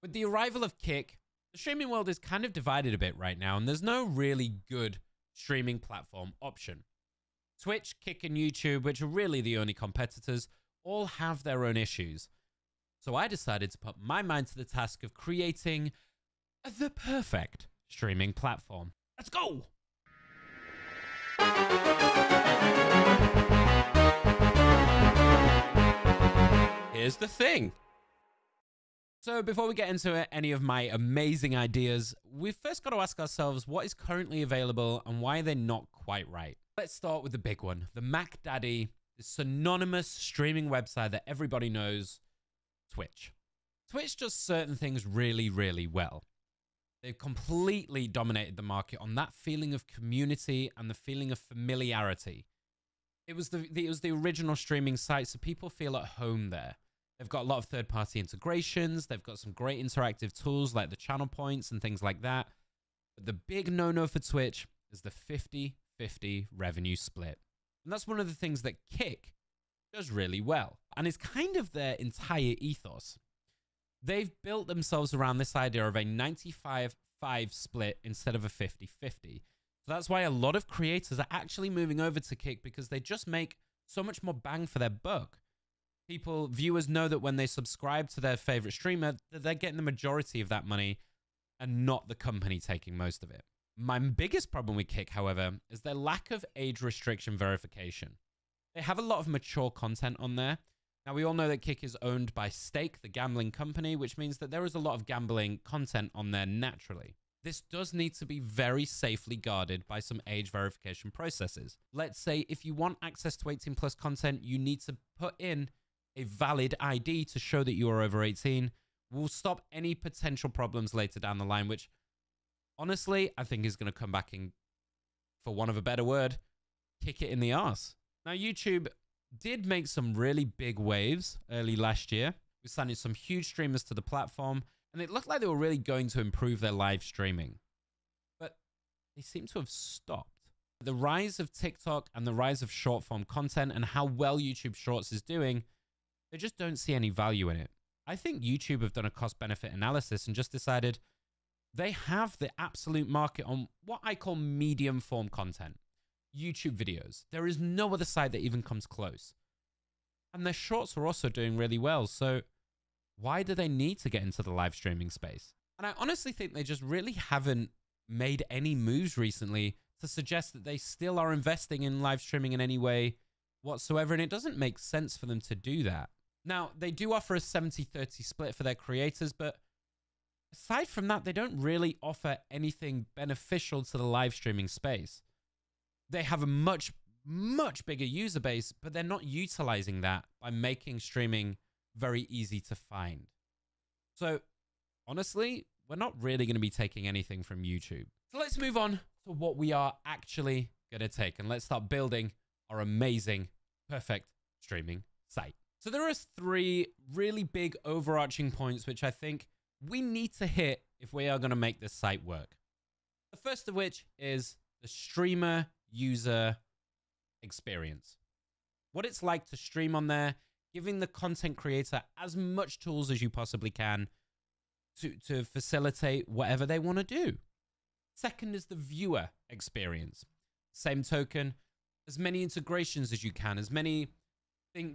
With the arrival of Kick, the streaming world is kind of divided a bit right now, and there's no really good streaming platform option. Twitch, Kick, and YouTube, which are really the only competitors, all have their own issues. So I decided to put my mind to the task of creating the perfect streaming platform. Let's go! Here's the thing. So before we get into any of my amazing ideas, we've first got to ask ourselves what is currently available and why they're not quite right. Let's start with the big one, the Mac Daddy, the synonymous streaming website that everybody knows, Twitch. Twitch does certain things really, really well. They've completely dominated the market on that feeling of community and the feeling of familiarity. It was the original streaming site, so people feel at home there. They've got a lot of third-party integrations. They've got some great interactive tools like the channel points and things like that. But the big no-no for Twitch is the 50-50 revenue split. And that's one of the things that Kick does really well. And it's kind of their entire ethos. They've built themselves around this idea of a 95-5 split instead of a 50-50. So that's why a lot of creators are actually moving over to Kick, because they just make so much more bang for their buck. Viewers know that when they subscribe to their favorite streamer, that they're getting the majority of that money and not the company taking most of it. My biggest problem with Kick, however, is their lack of age restriction verification. They have a lot of mature content on there. Now, we all know that Kick is owned by Stake, the gambling company, which means that there is a lot of gambling content on there naturally. This does need to be very safely guarded by some age verification processes. Let's say if you want access to 18+ content, you need to put in a valid ID to show that you are over 18. Will stop any potential problems later down the line, which honestly, I think is going to come back in, for want of a better word, kick it in the arse. Now, YouTube did make some really big waves early last year. We signed some huge streamers to the platform, and it looked like they were really going to improve their live streaming. But they seem to have stopped. The rise of TikTok and the rise of short form content and how well YouTube Shorts is doing, they just don't see any value in it. I think YouTube have done a cost-benefit analysis and just decided they have the absolute market on what I call medium form content. YouTube videos. There is no other site that even comes close. And their shorts are also doing really well. So why do they need to get into the live streaming space? And I honestly think they just really haven't made any moves recently to suggest that they still are investing in live streaming in any way whatsoever. And it doesn't make sense for them to do that. Now, they do offer a 70-30 split for their creators, but aside from that, they don't really offer anything beneficial to the live streaming space. They have a much, much bigger user base, but they're not utilizing that by making streaming very easy to find. So honestly, we're not really going to be taking anything from YouTube. So let's move on to what we are actually going to take, and let's start building our amazing, perfect streaming site. So there are 3 really big overarching points which I think we need to hit if we are going to make this site work. The first of which is the streamer user experience. What it's like to stream on there, giving the content creator as much tools as you possibly can to facilitate whatever they want to do. Second is the viewer experience. Same token, as many integrations as you can, as many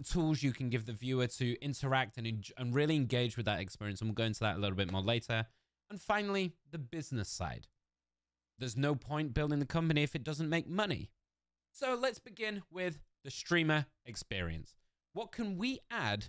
tools you can give the viewer to interact and really engage with that experience. And we'll go into that a little bit more later. And finally, the business side. There's no point building the company if it doesn't make money. So let's begin with the streamer experience. What can we add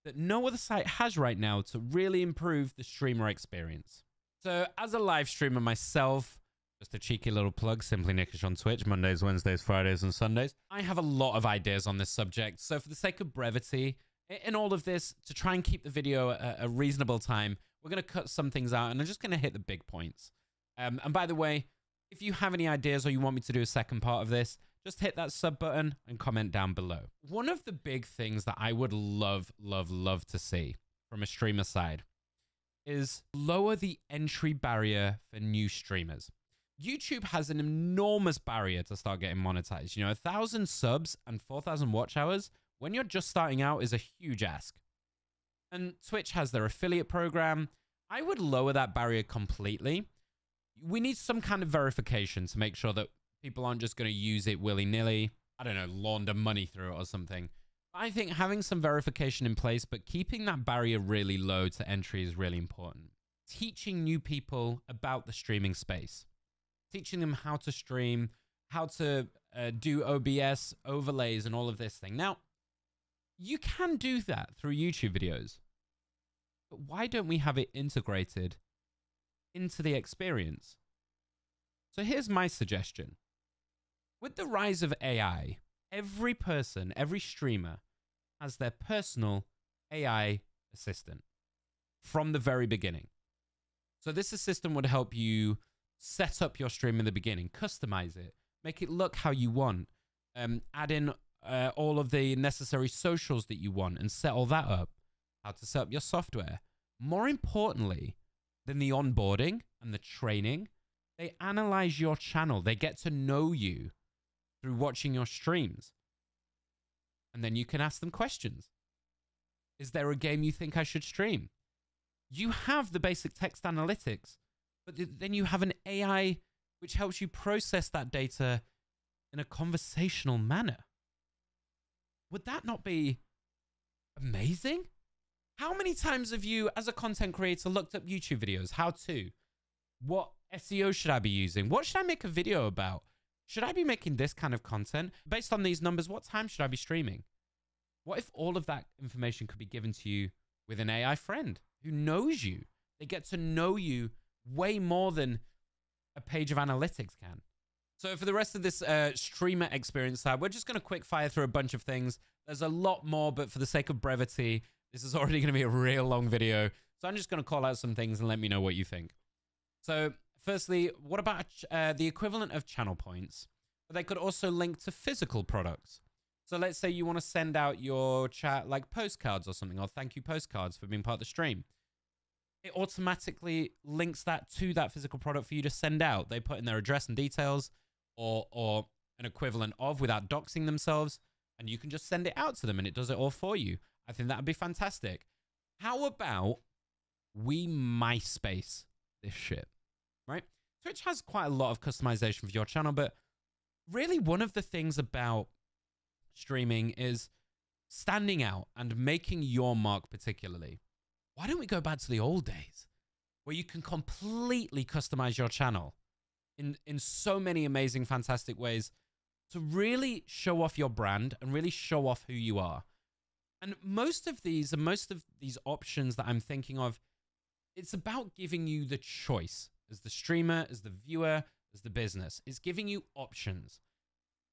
that no other site has right now to really improve the streamer experience? So as a live streamer myself, just a cheeky little plug, Simply Nickish on Twitch, Mondays, Wednesdays, Fridays, and Sundays. I have a lot of ideas on this subject. So for the sake of brevity in all of this, to try and keep the video a reasonable time, we're going to cut some things out and I'm just going to hit the big points. And by the way, if you have any ideas or you want me to do a second part of this, just hit that sub button and comment down below. One of the big things that I would love to see from a streamer side is lower the entry barrier for new streamers. YouTube has an enormous barrier to start getting monetized. You know, 1,000 subs and 4,000 watch hours when you're just starting out is a huge ask. And Twitch has their affiliate program, I would lower that barrier completely. We need some kind of verification to make sure that people aren't just going to use it willy-nilly. I don't know, launder money through it or something. I think having some verification in place, but keeping that barrier really low to entry is really important. Teaching new people about the streaming space. Teaching them how to stream, how to do OBS, overlays, and all of this thing. Now, you can do that through YouTube videos. But why don't we have it integrated into the experience? So here's my suggestion. With the rise of AI, every person, every streamer has their personal AI assistant from the very beginning. So this assistant would help you set up your stream in the beginning, customize it, make it look how you want, add in all of the necessary socials that you want and set all that up, how to set up your software. More importantly than the onboarding and the training, they analyze your channel. They get to know you through watching your streams. And then you can ask them questions. Is there a game you think I should stream? You have the basic text analytics, but then you have an AI which helps you process that data in a conversational manner. Would that not be amazing? How many times have you, as a content creator, looked up YouTube videos? How to? What SEO should I be using? What should I make a video about? Should I be making this kind of content? Based on these numbers, what time should I be streaming? What if all of that information could be given to you with an AI friend who knows you? They get to know you way more than a page of analytics can. So for the rest of this streamer experience tab, we're just going to quick fire through a bunch of things. There's a lot more, but for the sake of brevity, this is already going to be a real long video. So I'm just going to call out some things and let me know what you think. So firstly, what about the equivalent of channel points? But they could also link to physical products. So let's say you want to send out your chat like postcards or something, or thank you postcards for being part of the stream. It automatically links that to that physical product for you to send out. They put in their address and details or an equivalent of without doxing themselves, and you can just send it out to them and it does it all for you. I think that would be fantastic. How about we MySpace this shit, right? Twitch has quite a lot of customization for your channel, but really one of the things about streaming is standing out and making your mark particularly. Why don't we go back to the old days where you can completely customize your channel in so many amazing, fantastic ways to really show off your brand and really show off who you are. And most of these options that I'm thinking of, it's about giving you the choice as the streamer, as the viewer, as the business. It's giving you options.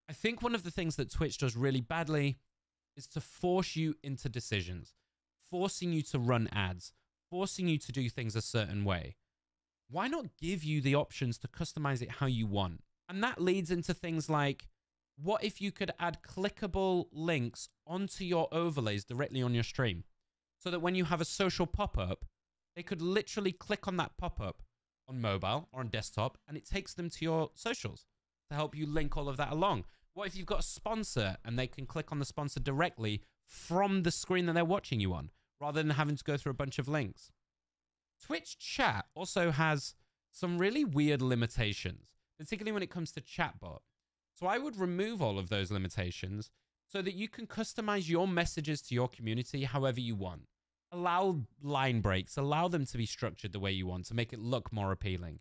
I think one of the things that Twitch does really badly is to force you into decisions, forcing you to run ads, forcing you to do things a certain way. Why not give you the options to customize it how you want? And that leads into things like, what if you could add clickable links onto your overlays directly on your stream? So that when you have a social pop-up, they could literally click on that pop-up on mobile or on desktop, and it takes them to your socials to help you link all of that along. What if you've got a sponsor and they can click on the sponsor directly from the screen that they're watching you on, rather than having to go through a bunch of links? Twitch chat also has some really weird limitations, particularly when it comes to chatbot. So I would remove all of those limitations so that you can customize your messages to your community however you want. Allow line breaks, allow them to be structured the way you want to make it look more appealing.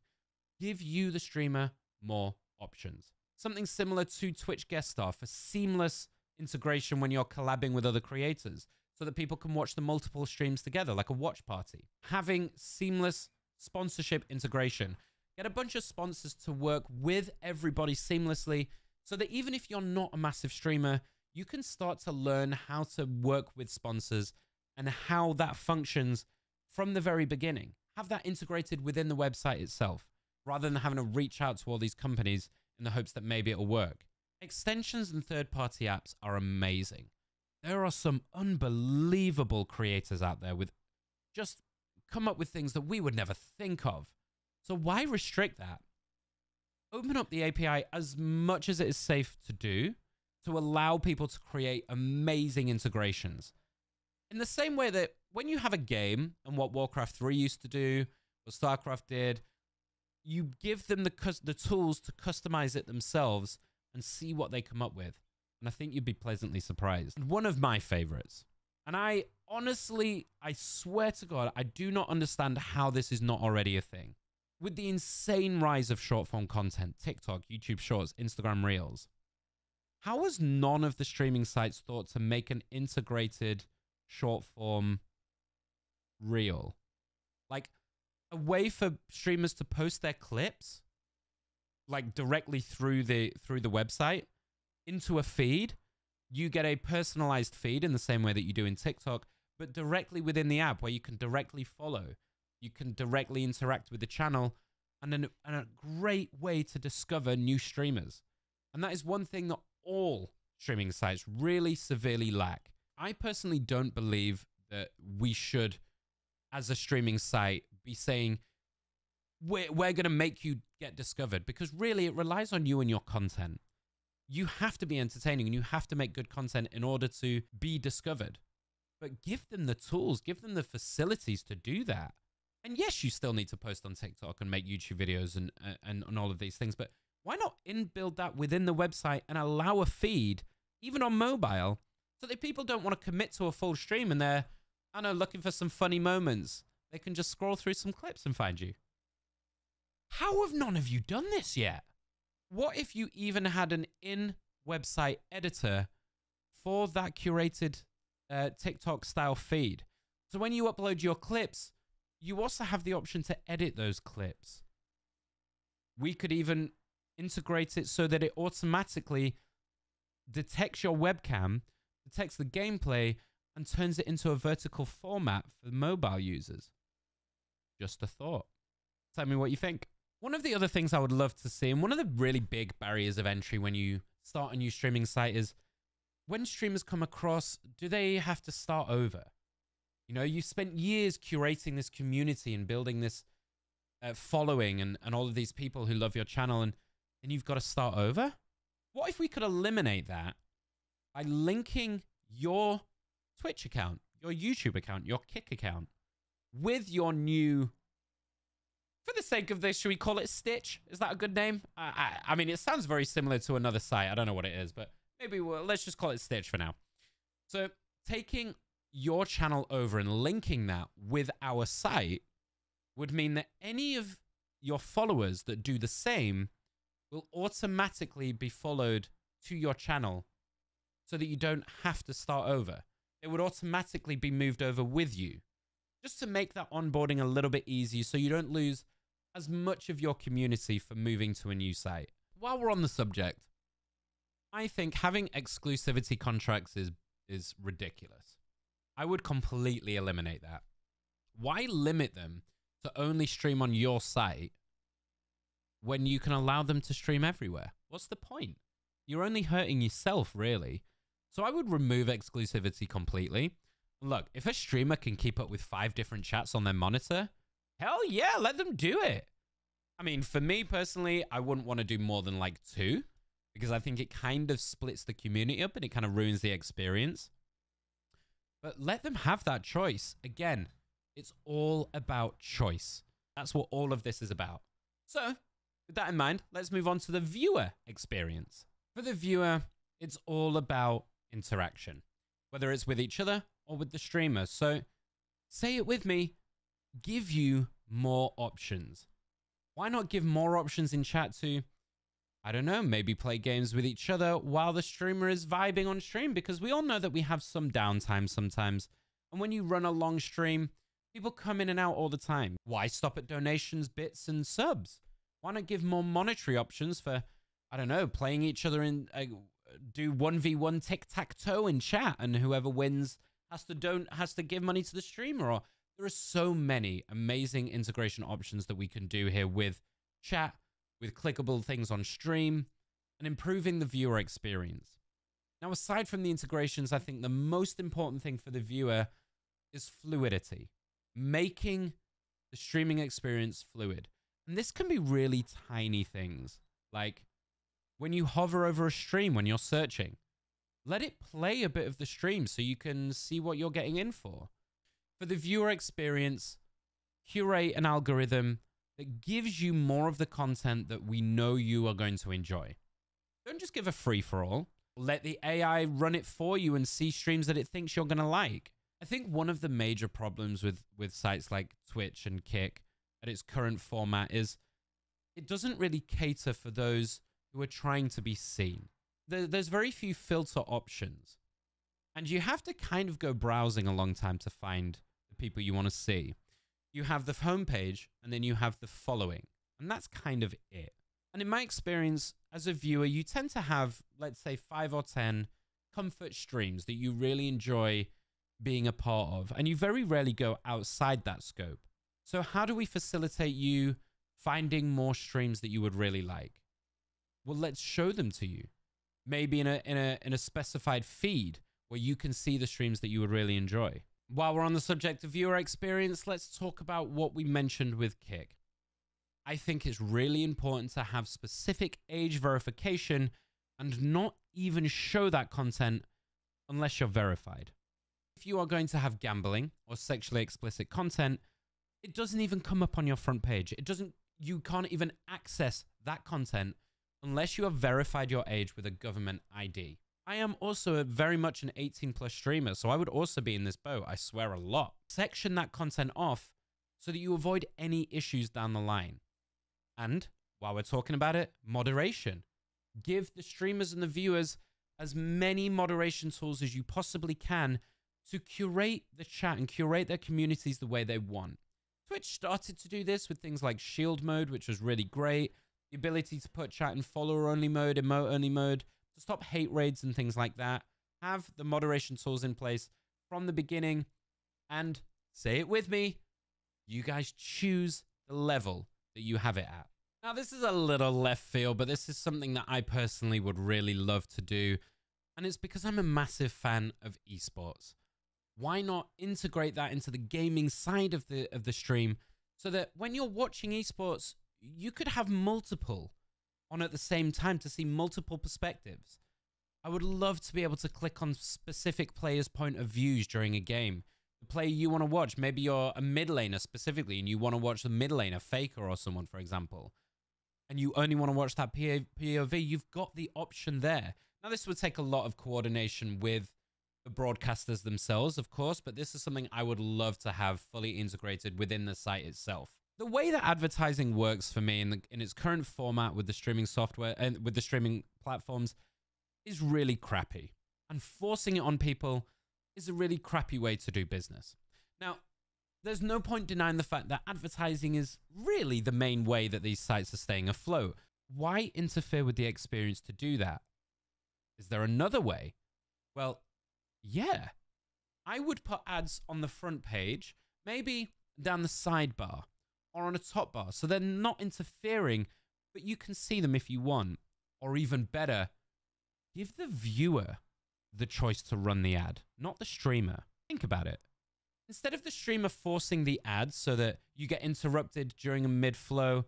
Give you, the streamer, more options. Something similar to Twitch Guest Star for seamless integration when you're collabing with other creators so that people can watch the multiple streams together like a watch party. Having seamless sponsorship integration. Get a bunch of sponsors to work with everybody seamlessly so that even if you're not a massive streamer, you can start to learn how to work with sponsors and how that functions from the very beginning. Have that integrated within the website itself, rather than having to reach out to all these companies in the hopes that maybe it'll work. Extensions and third-party apps are amazing. There are some unbelievable creators out there with just come up with things that we would never think of. So why restrict that? Open up the API as much as it is safe to do to allow people to create amazing integrations. In the same way that when you have a game, and what Warcraft 3 used to do, what StarCraft did, you give them the tools to customize it themselves and see what they come up with. And I think you'd be pleasantly surprised. And one of my favorites, and I honestly, I swear to God, I do not understand how this is not already a thing. With the insane rise of short form content, TikTok, YouTube Shorts, Instagram Reels, how has none of the streaming sites thought to make an integrated short form reel? Like a way for streamers to post their clips like directly through the website into a feed. You get a personalized feed in the same way that you do in TikTok, but directly within the app where you can directly follow. You can directly interact with the channel, and a great way to discover new streamers. And that is one thing that all streaming sites really severely lack. I personally don't believe that we should, as a streaming site, be saying, we're going to make you get discovered, because really it relies on you and your content. You have to be entertaining and you have to make good content in order to be discovered. But give them the tools, give them the facilities to do that. And yes, you still need to post on TikTok and make YouTube videos and all of these things, but why not inbuild that within the website and allow a feed, even on mobile, so that people don't want to commit to a full stream and they're, I don't know, looking for some funny moments. They can just scroll through some clips and find you. How have none of you done this yet? What if you even had an in-website editor for that curated TikTok style feed? So when you upload your clips, you also have the option to edit those clips. We could even integrate it so that it automatically detects your webcam, detects the gameplay, and turns it into a vertical format for mobile users. Just a thought. Tell me what you think. One of the other things I would love to see, and one of the really big barriers of entry when you start a new streaming site, is when streamers come across, do they have to start over? You know, you spent years curating this community and building this following and all of these people who love your channel, and you've got to start over? What if we could eliminate that by linking your Twitch account, your YouTube account, your Kick account with your new, for the sake of this, should we call it Stitch? Is that a good name? I mean, it sounds very similar to another site. I don't know what it is, but maybe let's just call it Stitch for now. So taking your channel over and linking that with our site would mean that any of your followers that do the same will automatically be followed to your channel so that you don't have to start over. It would automatically be moved over with you, just to make that onboarding a little bit easier so you don't lose as much of your community for moving to a new site. While we're on the subject, I think having exclusivity contracts is ridiculous. I would completely eliminate that. Why limit them to only stream on your site when you can allow them to stream everywhere? What's the point? You're only hurting yourself, really. So I would remove exclusivity completely. Look, if a streamer can keep up with 5 different chats on their monitor, hell yeah, let them do it. I mean, for me personally, I wouldn't want to do more than like 2, because I think it kind of splits the community up and it kind of ruins the experience. But let them have that choice. Again, it's all about choice. That's what all of this is about. So with that in mind, let's move on to the viewer experience. For the viewer, it's all about interaction, whether it's with each other or with the streamer. So say it with me, give you more options. Why not give more options in chat to, I don't know, maybe play games with each other while the streamer is vibing on stream? Because we all know that we have some downtime sometimes. And when you run a long stream, people come in and out all the time. Why stop at donations, bits, and subs? Why not give more monetary options for, I don't know, playing each other in, do 1v1 tic-tac-toe in chat, and whoever wins has to give money to the streamer? Or there are so many amazing integration options that we can do here with chat, with clickable things on stream, and improving the viewer experience. Now, aside from the integrations, I think the most important thing for the viewer is fluidity, making the streaming experience fluid. And this can be really tiny things, like when you hover over a stream when you're searching. Let it play a bit of the stream so you can see what you're getting in for. For the viewer experience, curate an algorithm that gives you more of the content that we know you are going to enjoy. Don't just give a free-for-all. Let the AI run it for you and see streams that it thinks you're going to like. I think one of the major problems with sites like Twitch and Kick at its current format is it doesn't really cater for those who are trying to be seen. There's very few filter options. And you have to kind of go browsing a long time to find the people you want to see. You have the homepage and then you have the following. And that's kind of it. And in my experience as a viewer, you tend to have, let's say, 5 or 10 comfort streams that you really enjoy being a part of. And you very rarely go outside that scope. So how do we facilitate you finding more streams that you would really like? Well, let's show them to you. Maybe in a specified feed where you can see the streams that you would really enjoy. While we're on the subject of viewer experience, let's talk about what we mentioned with Kick. I think it's really important to have specific age verification and not even show that content unless you're verified. If you are going to have gambling or sexually explicit content, it doesn't even come up on your front page. You can't even access that content unless you have verified your age with a government ID. I am also very much an 18+ streamer, so I would also be in this boat. I swear a lot. Section that content off so that you avoid any issues down the line. And while we're talking about it, moderation. Give the streamers and the viewers as many moderation tools as you possibly can to curate the chat and curate their communities the way they want. Twitch started to do this with things like shield mode, which was really great. The ability to put chat in follower-only mode, emote-only mode, to stop hate raids and things like that. Have the moderation tools in place from the beginning. And say it with me, you guys choose the level that you have it at. Now, this is a little left field, but this is something that I personally would really love to do. And it's because I'm a massive fan of esports. Why not integrate that into the gaming side of the stream so that when you're watching esports, you could have multiple on at the same time to see multiple perspectives. I would love to be able to click on specific players' point of views during a game. The player you want to watch, maybe you're a mid laner specifically and you want to watch the mid laner, Faker or someone, for example, and you only want to watch that POV, you've got the option there. Now, this would take a lot of coordination with the broadcasters themselves, of course, but this is something I would love to have fully integrated within the site itself. The way that advertising works for me in its current format with the streaming software and with the streaming platforms is really crappy. And forcing it on people is a really crappy way to do business. Now, there's no point denying the fact that advertising is really the main way that these sites are staying afloat. Why interfere with the experience to do that? Is there another way? Well, yeah. I would put ads on the front page, maybe down the sidebar or on a top bar, so they're not interfering, but you can see them if you want. Or even better, give the viewer the choice to run the ad, not the streamer. Think about it. Instead of the streamer forcing the ad so that you get interrupted during a mid-flow,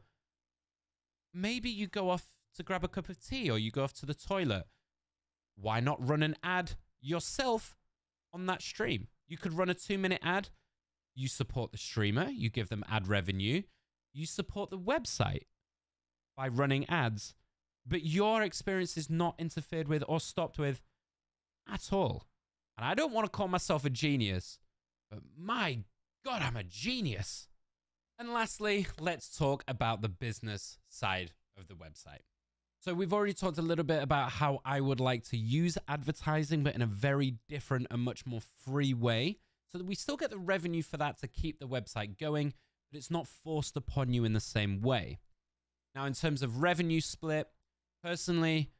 maybe you go off to grab a cup of tea or you go off to the toilet. Why not run an ad yourself on that stream? You could run a 2-minute ad. You support the streamer. You give them ad revenue. You support the website by running ads. But your experience is not interfered with or stopped with at all. And I don't want to call myself a genius, but my God, I'm a genius. And lastly, let's talk about the business side of the website. So we've already talked a little bit about how I would like to use advertising, but in a very different and much more free way, so that we still get the revenue for that to keep the website going, but it's not forced upon you in the same way. Now, in terms of revenue split, personally,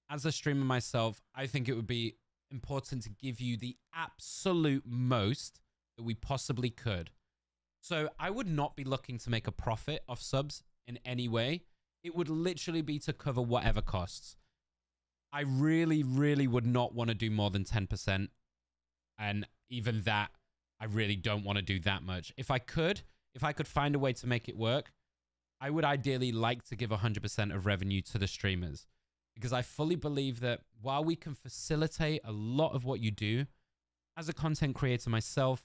as a streamer myself, I think it would be important to give you the absolute most that we possibly could. So I would not be looking to make a profit off subs in any way. It would literally be to cover whatever costs. I really, really would not want to do more than 10%. And even that, I really don't want to do that much. If I could find a way to make it work, I would ideally like to give 100% of revenue to the streamers, because I fully believe that while we can facilitate a lot of what you do, as a content creator myself,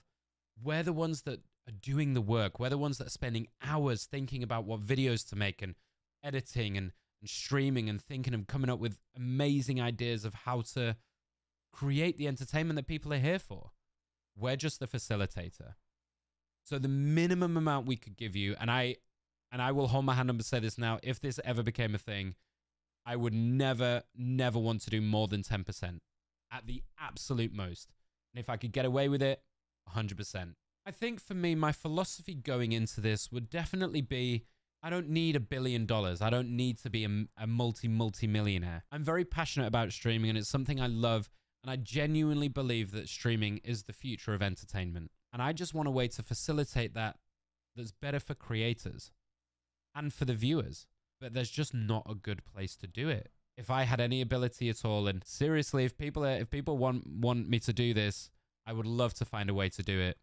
we're the ones that are doing the work. We're the ones that are spending hours thinking about what videos to make and editing and streaming and thinking and coming up with amazing ideas of how to create the entertainment that people are here for. We're just the facilitator. So the minimum amount we could give you, and I will hold my hand up and say this now, if this ever became a thing, I would never want to do more than 10% at the absolute most. And if I could get away with it, 100%. I think for me, my philosophy going into this would definitely be, I don't need $1 billion. I don't need to be a multi-millionaire. I'm very passionate about streaming, and it's something I love. And I genuinely believe that streaming is the future of entertainment. And I just want a way to facilitate that that's better for creators and for the viewers. But there's just not a good place to do it. If I had any ability at all, and seriously, if people want me to do this, I would love to find a way to do it.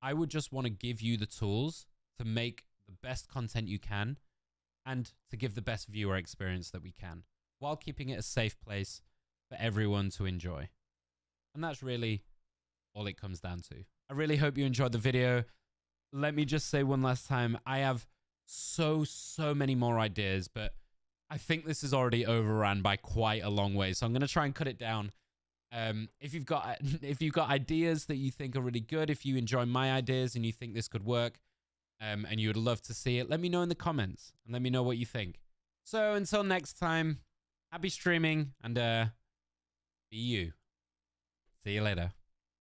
I would just want to give you the tools to make the best content you can and to give the best viewer experience that we can, while keeping it a safe place for everyone to enjoy. And that's really all it comes down to. I really hope you enjoyed the video. Let me just say one last time, I have so many more ideas, but I think this is already overran by quite a long way. So I'm going to try and cut it down. If you've got ideas that you think are really good, if you enjoy my ideas and you think this could work, and you would love to see it, let me know in the comments and let me know what you think. So until next time, happy streaming and be you. See you later.